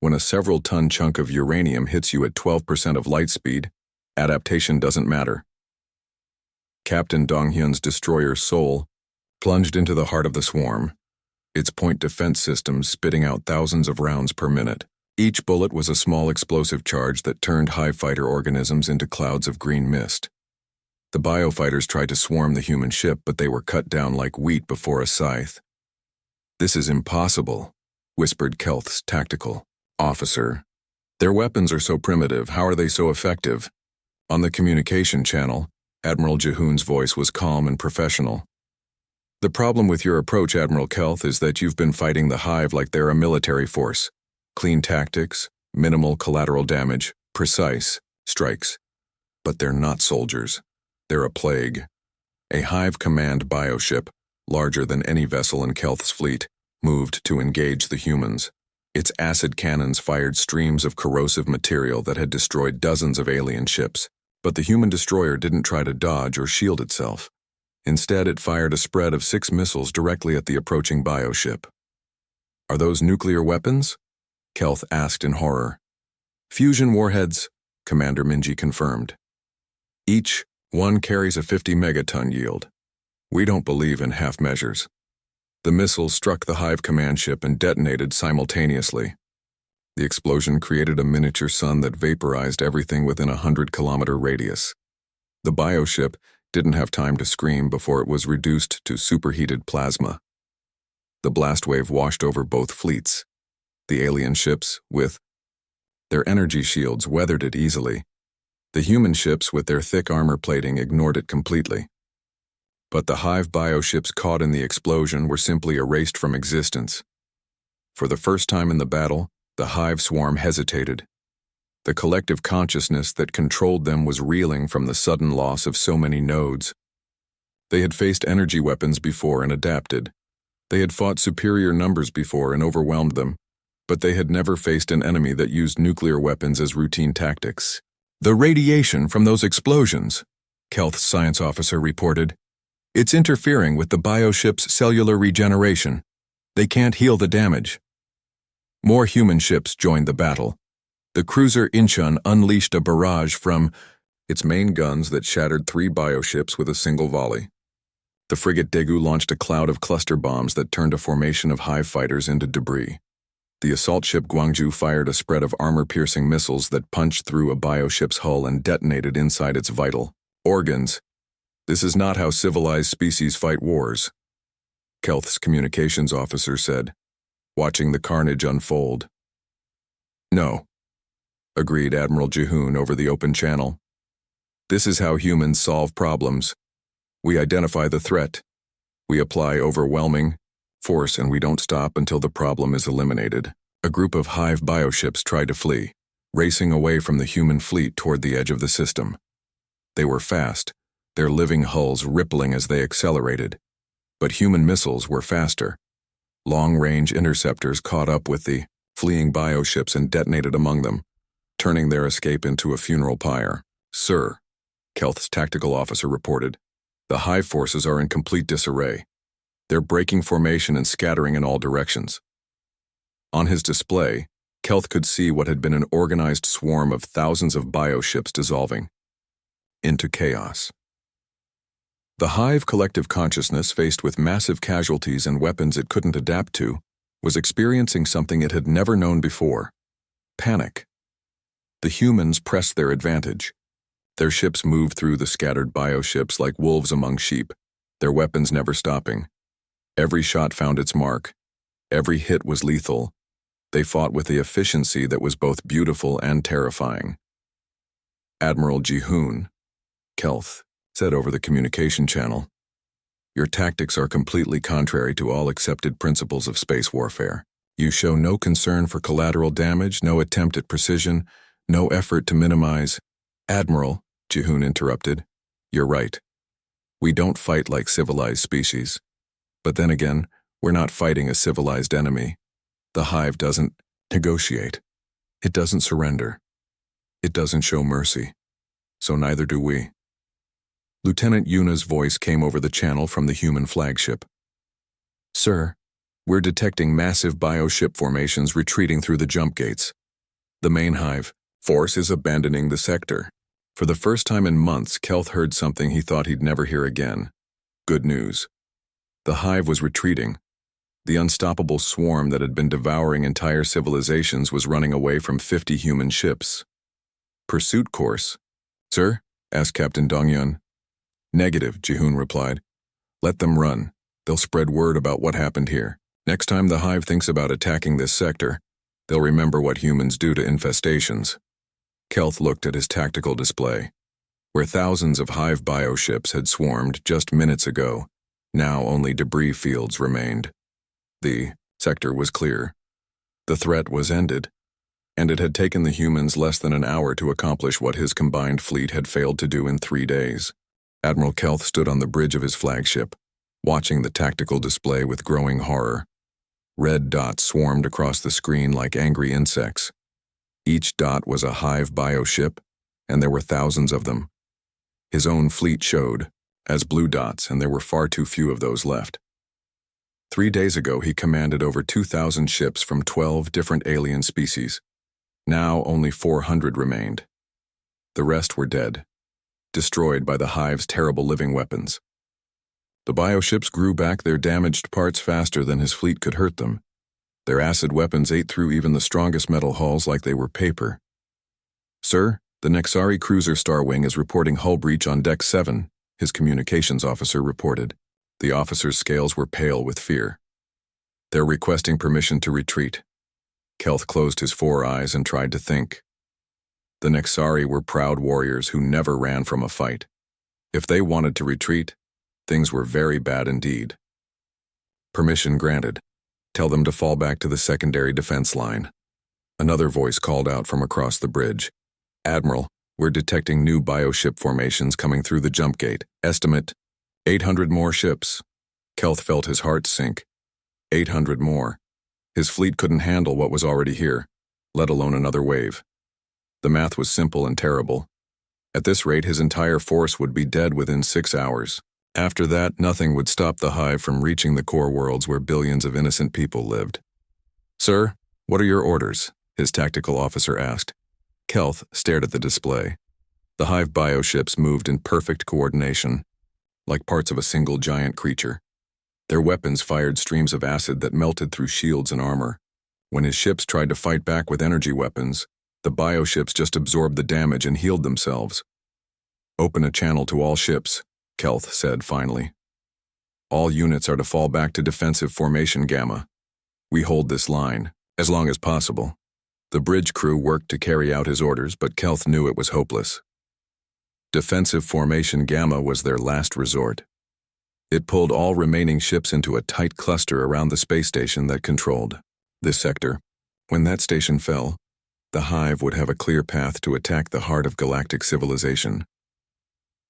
A: When a several-ton chunk of uranium hits you at 12% of light speed, adaptation doesn't matter. Captain Donghyun's destroyer Seoul plunged into the heart of the swarm, its point defense systems spitting out thousands of rounds per minute. Each bullet was a small explosive charge that turned hive fighter organisms into clouds of green mist. The biofighters tried to swarm the human ship, but they were cut down like wheat before a scythe. "This is impossible," whispered Kelth's tactical officer. "Their weapons are so primitive. How are they so effective?" On the communication channel, Admiral Jihoon's voice was calm and professional. "The problem with your approach, Admiral Kelth, is that you've been fighting the Hive like they're a military force. Clean tactics, minimal collateral damage, precise strikes. But they're not soldiers. They're a plague." A Hive command bioship, larger than any vessel in Kelth's fleet, moved to engage the humans. Its acid cannons fired streams of corrosive material that had destroyed dozens of alien ships. But the human destroyer didn't try to dodge or shield itself. Instead, it fired a spread of 6 missiles directly at the approaching bioship. "Are those nuclear weapons?" Kelth asked in horror. "Fusion warheads," Commander Minji confirmed. "Each one carries a 50 megaton yield. We don't believe in half measures." The missiles struck the Hive command ship and detonated simultaneously. The explosion created a miniature sun that vaporized everything within a 100-kilometer radius. The bioship didn't have time to scream before it was reduced to superheated plasma. The blast wave washed over both fleets. The alien ships, with their energy shields, weathered it easily. The human ships, with their thick armor plating, ignored it completely. But the Hive bioships caught in the explosion were simply erased from existence. For the first time in the battle, the Hive swarm hesitated. The collective consciousness that controlled them was reeling from the sudden loss of so many nodes. They had faced energy weapons before and adapted. They had fought superior numbers before and overwhelmed them, but they had never faced an enemy that used nuclear weapons as routine tactics. "The radiation from those explosions," Kelth's science officer reported. "It's interfering with the bioship's cellular regeneration. They can't heal the damage." More human ships joined the battle. The cruiser Incheon unleashed a barrage from its main guns that shattered 3 bioships with a single volley. The frigate Daegu launched a cloud of cluster bombs that turned a formation of Hive fighters into debris. The assault ship Gwangju fired a spread of armor-piercing missiles that punched through a bioship's hull and detonated inside its vital organs. "This is not how civilized species fight wars," Kelth's communications officer said, watching the carnage unfold. "No," agreed Admiral Jihoon over the open channel. "This is how humans solve problems. We identify the threat. We apply overwhelming force, and we don't stop until the problem is eliminated." A group of Hive bioships tried to flee, racing away from the human fleet toward the edge of the system. They were fast, their living hulls rippling as they accelerated. But human missiles were faster. Long-range interceptors caught up with the fleeing bioships and detonated among them, turning their escape into a funeral pyre. "Sir," Kelth's tactical officer reported, "the Hive forces are in complete disarray. They're breaking formation and scattering in all directions." On his display, Kelth could see what had been an organized swarm of thousands of bioships dissolving into chaos. The Hive collective consciousness, faced with massive casualties and weapons it couldn't adapt to, was experiencing something it had never known before: panic. The humans pressed their advantage. Their ships moved through the scattered bioships like wolves among sheep, their weapons never stopping. Every shot found its mark. Every hit was lethal. They fought with the efficiency that was both beautiful and terrifying. "Admiral Jihoon," Kelth said over the communication channel, "your tactics are completely contrary to all accepted principles of space warfare. You show no concern for collateral damage, no attempt at precision, no effort to minimize—" "Admiral," Jihoon interrupted, "you're right. We don't fight like civilized species. But then again, we're not fighting a civilized enemy. The Hive doesn't negotiate. It doesn't surrender. It doesn't show mercy. So neither do we." Lieutenant Yuna's voice came over the channel from the human flagship. "Sir, we're detecting massive bioship formations retreating through the jump gates. The main Hive force is abandoning the sector." For the first time in months, Kelth heard something he thought he'd never hear again. Good news. The Hive was retreating. The unstoppable swarm that had been devouring entire civilizations was running away from 50 human ships. "Pursuit course?" "Sir?" asked Captain Dongyun. "Negative," Jihoon replied. "Let them run. They'll spread word about what happened here. Next time the Hive thinks about attacking this sector, they'll remember what humans do to infestations." Kelth looked at his tactical display. Where thousands of Hive bioships had swarmed just minutes ago, now only debris fields remained. The sector was clear. The threat was ended, and it had taken the humans less than an hour to accomplish what his combined fleet had failed to do in 3 days. Admiral Kelth stood on the bridge of his flagship, watching the tactical display with growing horror. Red dots swarmed across the screen like angry insects. Each dot was a Hive bioship, and there were thousands of them. His own fleet showed, as blue dots, and there were far too few of those left. 3 days ago, he commanded over 2,000 ships from 12 different alien species. Now only 400 remained. The rest were dead, destroyed by the Hive's terrible living weapons. The bioships grew back their damaged parts faster than his fleet could hurt them. Their acid weapons ate through even the strongest metal hulls like they were paper. "Sir, the Nexari cruiser Starwing is reporting hull breach on Deck 7, his communications officer reported. The officer's scales were pale with fear. "They're requesting permission to retreat." Kelth closed his 4 eyes and tried to think. The Nexari were proud warriors who never ran from a fight. If they wanted to retreat, things were very bad indeed. "Permission granted. Tell them to fall back to the secondary defense line." Another voice called out from across the bridge. "Admiral, we're detecting new bioship formations coming through the jump gate. Estimate, 800 more ships." Kelth felt his heart sink. 800 more. His fleet couldn't handle what was already here, let alone another wave. The math was simple and terrible. At this rate, his entire force would be dead within 6 hours. After that, nothing would stop the Hive from reaching the core worlds where billions of innocent people lived. "Sir, what are your orders?" his tactical officer asked. Kelth stared at the display. The Hive bioships moved in perfect coordination, like parts of a single giant creature. Their weapons fired streams of acid that melted through shields and armor. When his ships tried to fight back with energy weapons, the bioships just absorbed the damage and healed themselves. "Open a channel to all ships," Kelth said finally. "All units are to fall back to defensive formation Gamma. We hold this line, as long as possible." The bridge crew worked to carry out his orders, but Kelth knew it was hopeless. Defensive formation Gamma was their last resort. It pulled all remaining ships into a tight cluster around the space station that controlled this sector. When that station fell, the Hive would have a clear path to attack the heart of galactic civilization.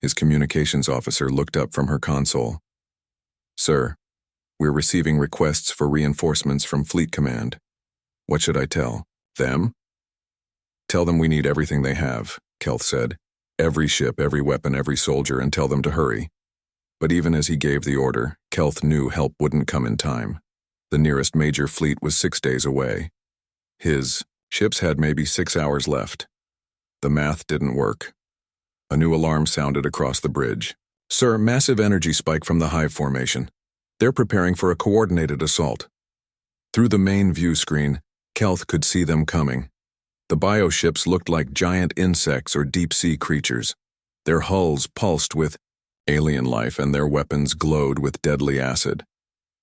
A: His communications officer looked up from her console. "Sir, we're receiving requests for reinforcements from Fleet Command. What should I tell them?" "Tell them we need everything they have," Kelth said. "Every ship, every weapon, every soldier, and tell them to hurry." But even as he gave the order, Kelth knew help wouldn't come in time. The nearest major fleet was 6 days away. His ships had maybe 6 hours left. The math didn't work. A new alarm sounded across the bridge. "Sir, massive energy spike from the Hive formation. They're preparing for a coordinated assault." Through the main view screen, Kelth could see them coming. The bioships looked like giant insects or deep-sea creatures. Their hulls pulsed with alien life and their weapons glowed with deadly acid.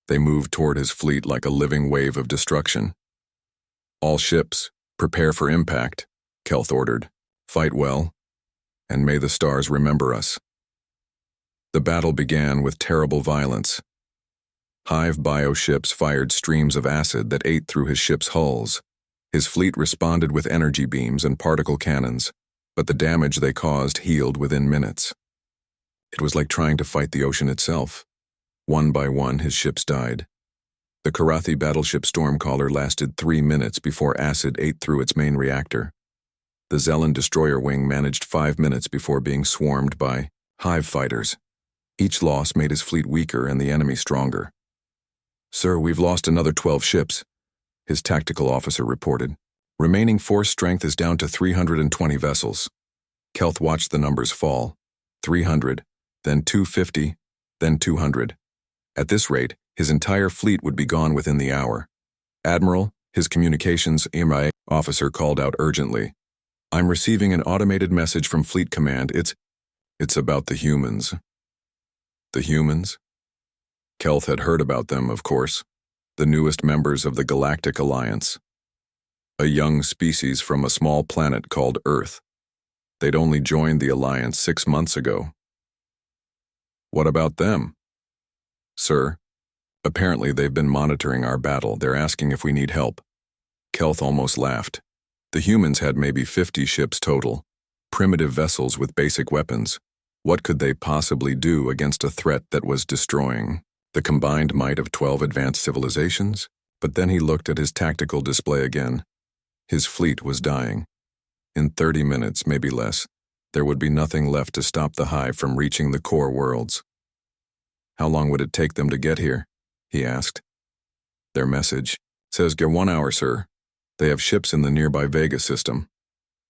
A: They moved toward his fleet like a living wave of destruction. "All ships, prepare for impact," Kelth ordered. "Fight well, and may the stars remember us." The battle began with terrible violence. Hive bioships fired streams of acid that ate through his ship's hulls. His fleet responded with energy beams and particle cannons, but the damage they caused healed within minutes. It was like trying to fight the ocean itself. One by one, his ships died. The Karathi battleship Stormcaller lasted 3 minutes before acid ate through its main reactor. The Zelen destroyer wing managed 5 minutes before being swarmed by Hive fighters. Each loss made his fleet weaker and the enemy stronger. "Sir, we've lost another 12 ships," his tactical officer reported. "Remaining force strength is down to 320 vessels." Kelth watched the numbers fall. 300, then 250, then 200. At this rate, his entire fleet would be gone within the hour. "Admiral," his communications MI officer called out urgently. "I'm receiving an automated message from Fleet Command. It's about the humans." The humans? Kelth had heard about them, of course. The newest members of the Galactic Alliance. A young species from a small planet called Earth. They'd only joined the Alliance 6 months ago. "What about them?" "Sir, apparently they've been monitoring our battle. They're asking if we need help." Kelth almost laughed. The humans had maybe 50 ships total, primitive vessels with basic weapons. What could they possibly do against a threat that was destroying the combined might of 12 advanced civilizations? But then he looked at his tactical display again. His fleet was dying. In 30 minutes, maybe less, There would be nothing left to stop the hive from reaching the core worlds. How long would it take them to get here? He asked. Their message says, "Get 1 hour, sir. They have ships in the nearby Vega system."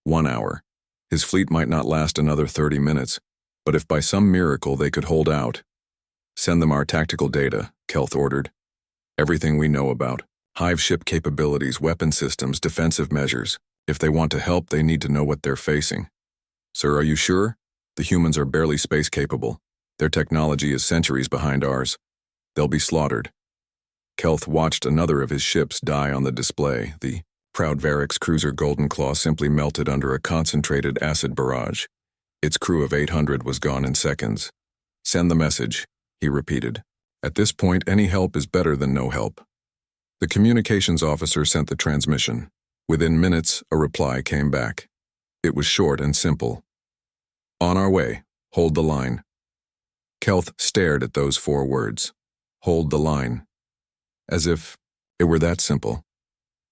A: 1 hour. His fleet might not last another 30 minutes, but if by some miracle they could hold out. Send them our tactical data, Kelth ordered. Everything we know about hive ship capabilities, weapon systems, defensive measures. If they want to help, they need to know what they're facing. Sir, are you sure? The humans are barely space capable. Their technology is centuries behind ours. They'll be slaughtered. Kelth watched another of his ships die on the display. The proud Varix cruiser Golden Claw simply melted under a concentrated acid barrage. Its crew of 800 was gone in seconds. Send the message, he repeated. At this point, any help is better than no help. The communications officer sent the transmission. Within minutes, a reply came back. It was short and simple. On our way. Hold the line. Kelth stared at those 4 words. Hold the line. As if it were that simple.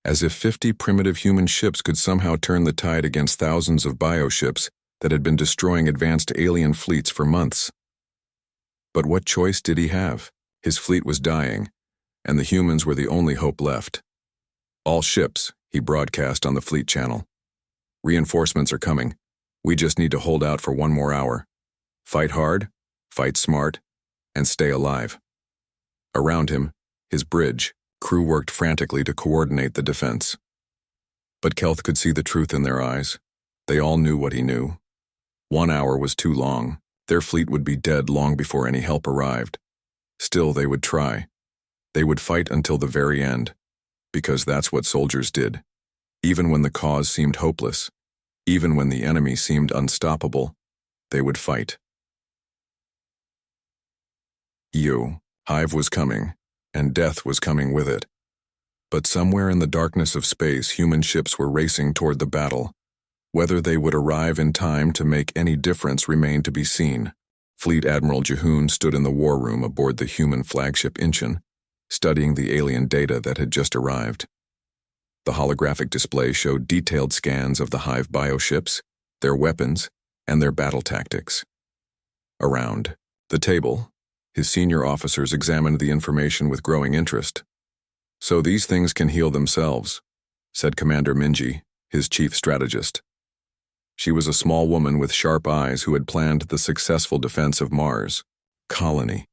A: As if 50 primitive human ships could somehow turn the tide against thousands of bioships that had been destroying advanced alien fleets for months. But what choice did he have? His fleet was dying, and the humans were the only hope left. All ships, he broadcast on the fleet channel. Reinforcements are coming. We just need to hold out for 1 more hour. Fight hard, fight smart, and stay alive. Around him, his bridge, crew worked frantically to coordinate the defense. But Kelth could see the truth in their eyes. They all knew what he knew. 1 hour was too long. Their fleet would be dead long before any help arrived. Still, they would try. They would fight until the very end, because that's what soldiers did. Even when the cause seemed hopeless, even when the enemy seemed unstoppable, they would fight. Hive was coming, and death was coming with it. But somewhere in the darkness of space, human ships were racing toward the battle. Whether they would arrive in time to make any difference remained to be seen. Fleet Admiral Jihoon stood in the war room aboard the human flagship Incheon, studying the alien data that had just arrived. The holographic display showed detailed scans of the hive bioships, their weapons, and their battle tactics. Around the table, his senior officers examined the information with growing interest. So these things can heal themselves, said Commander Minji, his chief strategist. She was a small woman with sharp eyes who had planned the successful defense of Mars' colony.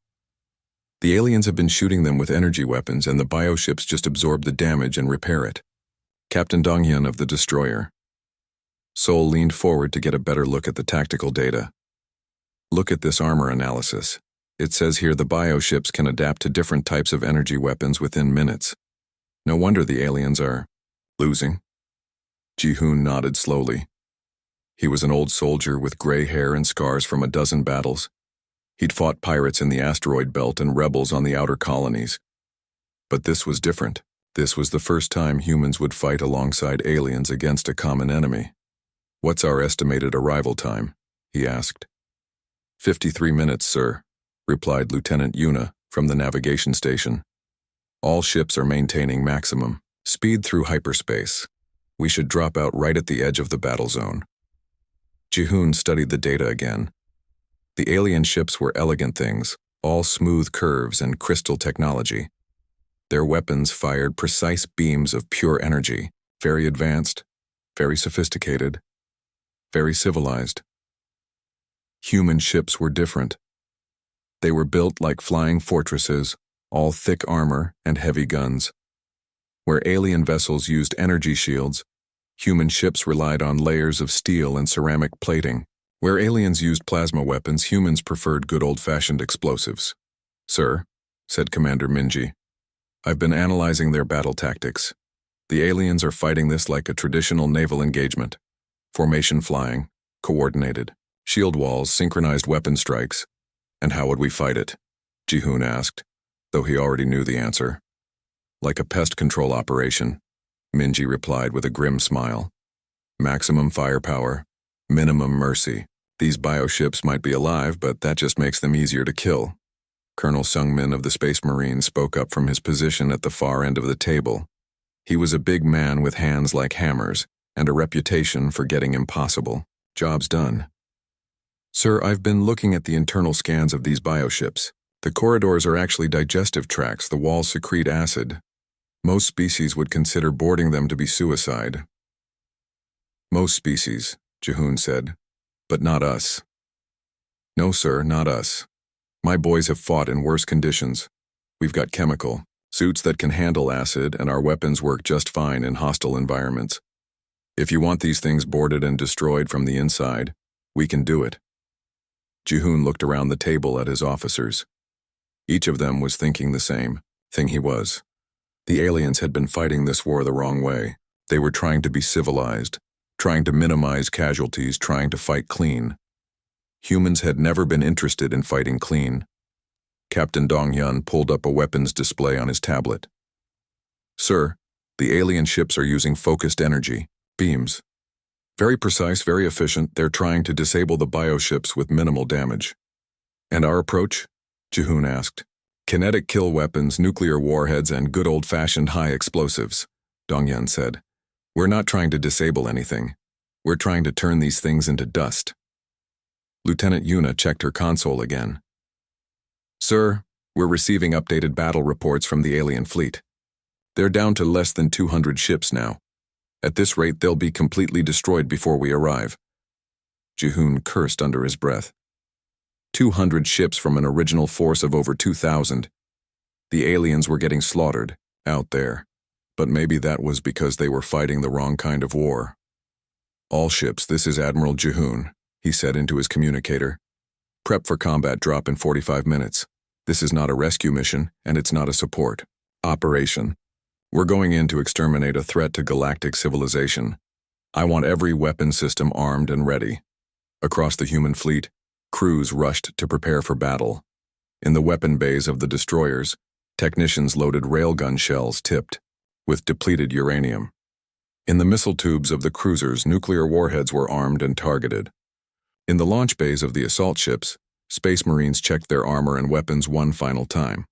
A: The aliens have been shooting them with energy weapons, and the bioships just absorb the damage and repair it. Captain Donghyun of the destroyer. Sol leaned forward to get a better look at the tactical data. Look at this armor analysis. It says here the bioships can adapt to different types of energy weapons within minutes. No wonder the aliens are losing. Jihoon nodded slowly. He was an old soldier with gray hair and scars from a dozen battles. He'd fought pirates in the asteroid belt and rebels on the outer colonies. But this was different. This was the first time humans would fight alongside aliens against a common enemy. What's our estimated arrival time? He asked. 53 minutes, sir, replied Lieutenant Yuna from the navigation station. All ships are maintaining maximum speed through hyperspace. We should drop out right at the edge of the battle zone. Jihoon studied the data again. The alien ships were elegant things, all smooth curves and crystal technology. Their weapons fired precise beams of pure energy, very advanced, very sophisticated, very civilized. Human ships were different. They were built like flying fortresses, all thick armor and heavy guns. Where alien vessels used energy shields, human ships relied on layers of steel and ceramic plating. Where aliens used plasma weapons, humans preferred good old-fashioned explosives. Sir, said Commander Minji, I've been analyzing their battle tactics. The aliens are fighting this like a traditional naval engagement. Formation flying, coordinated, shield walls, synchronized weapon strikes. And how would we fight it? Jihoon asked, though he already knew the answer. Like a pest control operation, Minji replied with a grim smile. Maximum firepower, minimum mercy. These bioships might be alive, but that just makes them easier to kill. Colonel Sungmin of the Space Marines spoke up from his position at the far end of the table. He was a big man with hands like hammers and a reputation for getting impossible jobs done. Sir, I've been looking at the internal scans of these bioships. The corridors are actually digestive tracts. The walls secrete acid. Most species would consider boarding them to be suicide. Most species, Jihoon said, but not us. No, sir, not us. My boys have fought in worse conditions. We've got chemical suits that can handle acid, and our weapons work just fine in hostile environments. If you want these things boarded and destroyed from the inside, we can do it. Jihoon looked around the table at his officers. Each of them was thinking the same thing he was. The aliens had been fighting this war the wrong way. They were trying to be civilized, trying to minimize casualties, trying to fight clean. Humans had never been interested in fighting clean. Captain Dong-hyun pulled up a weapons display on his tablet. Sir, the alien ships are using focused energy, beams. Very precise, very efficient. They're trying to disable the bioships with minimal damage. And our approach? Jihoon asked. Kinetic kill weapons, nuclear warheads, and good old-fashioned high explosives, Dong-hyun said. We're not trying to disable anything. We're trying to turn these things into dust. Lieutenant Yuna checked her console again. Sir, we're receiving updated battle reports from the alien fleet. They're down to less than 200 ships now. At this rate, they'll be completely destroyed before we arrive. Jihoon cursed under his breath. 200 ships from an original force of over 2,000. The aliens were getting slaughtered, out there. But maybe that was because they were fighting the wrong kind of war. All ships, this is Admiral Jihoon, he said into his communicator. Prep for combat drop in 45 minutes. This is not a rescue mission, and it's not a support operation. We're going in to exterminate a threat to galactic civilization. I want every weapon system armed and ready. Across the human fleet, crews rushed to prepare for battle. In the weapon bays of the destroyers, technicians loaded railgun shells tipped with depleted uranium. In the missile tubes of the cruisers, nuclear warheads were armed and targeted. In the launch bays of the assault ships, Space Marines checked their armor and weapons one final time.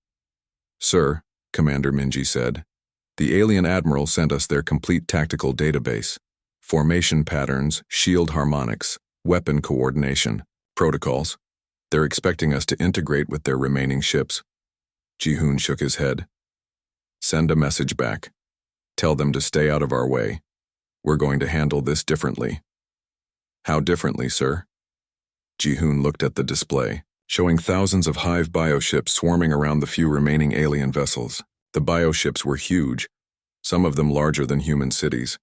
A: Sir, Commander Minji said, the alien admiral sent us their complete tactical database, formation patterns, shield harmonics, weapon coordination, protocols. They're expecting us to integrate with their remaining ships. Jihoon shook his head. Send a message back. Tell them to stay out of our way. We're going to handle this differently. How differently, sir? Jihoon looked at the display, showing thousands of hive bioships swarming around the few remaining alien vessels. The bioships were huge, some of them larger than human cities.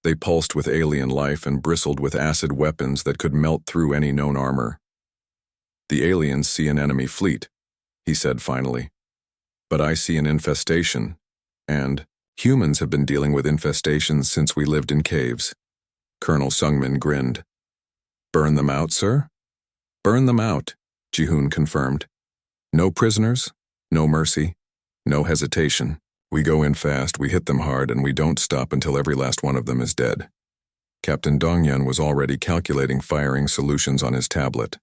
A: They pulsed with alien life and bristled with acid weapons that could melt through any known armor. The aliens see an enemy fleet, he said finally. But I see an infestation, and humans have been dealing with infestations since we lived in caves. Colonel Sungmin grinned. Burn them out, sir? Burn them out, Jihoon confirmed. No prisoners, no mercy, no hesitation. We go in fast, we hit them hard, and we don't stop until every last one of them is dead. Captain Dong-hyun was already calculating firing solutions on his tablet.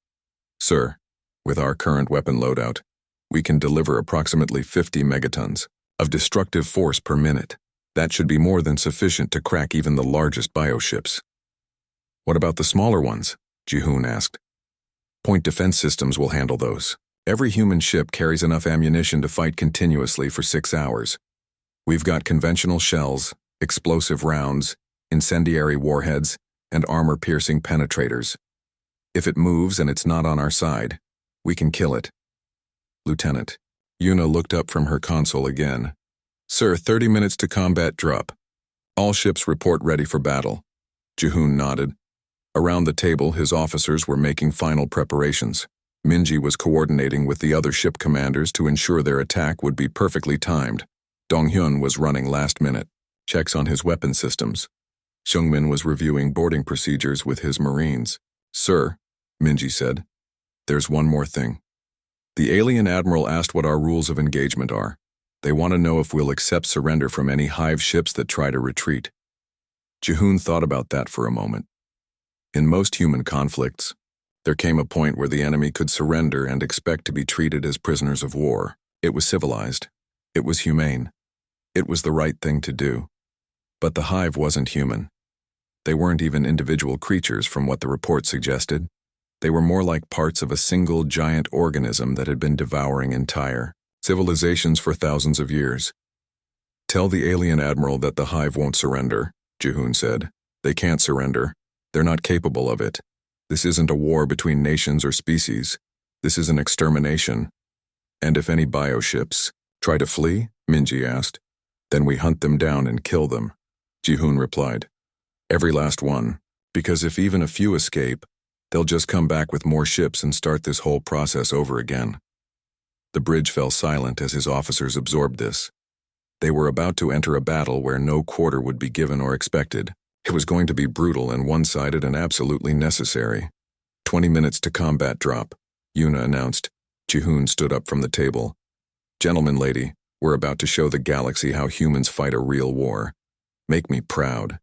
A: Sir, with our current weapon loadout, we can deliver approximately 50 megatons of destructive force per minute. That should be more than sufficient to crack even the largest bioships. What about the smaller ones? Jihoon asked. Point defense systems will handle those. Every human ship carries enough ammunition to fight continuously for 6 hours. We've got conventional shells, explosive rounds, incendiary warheads, and armor-piercing penetrators. If it moves and it's not on our side, we can kill it. Lieutenant, Yuna looked up from her console again. Sir, 30 minutes to combat drop. All ships report ready for battle. Jihoon nodded. Around the table, his officers were making final preparations. Minji was coordinating with the other ship commanders to ensure their attack would be perfectly timed. Dong-hyun was running last-minute checks on his weapon systems. Sungmin was reviewing boarding procedures with his Marines. Sir, Minji said, there's one more thing. The alien admiral asked what our rules of engagement are. They want to know if we'll accept surrender from any hive ships that try to retreat. Jihoon thought about that for a moment. In most human conflicts, there came a point where the enemy could surrender and expect to be treated as prisoners of war. It was civilized. It was humane. It was the right thing to do. But the hive wasn't human. They weren't even individual creatures from what the report suggested. They were more like parts of a single giant organism that had been devouring entire civilizations for thousands of years. "Tell the alien admiral that the hive won't surrender," Jihoon said. "They can't surrender. They're not capable of it. This isn't a war between nations or species. This is an extermination. And if any bioships try to flee," Minji asked, "then we hunt them down and kill them," Jihoon replied. "Every last one, because if even a few escape, they'll just come back with more ships and start this whole process over again." The bridge fell silent as his officers absorbed this. They were about to enter a battle where no quarter would be given or expected. It was going to be brutal and one-sided and absolutely necessary. 20 minutes to combat drop, Yuna announced. Jihoon stood up from the table. "Gentlemen, lady, we're about to show the galaxy how humans fight a real war. Make me proud."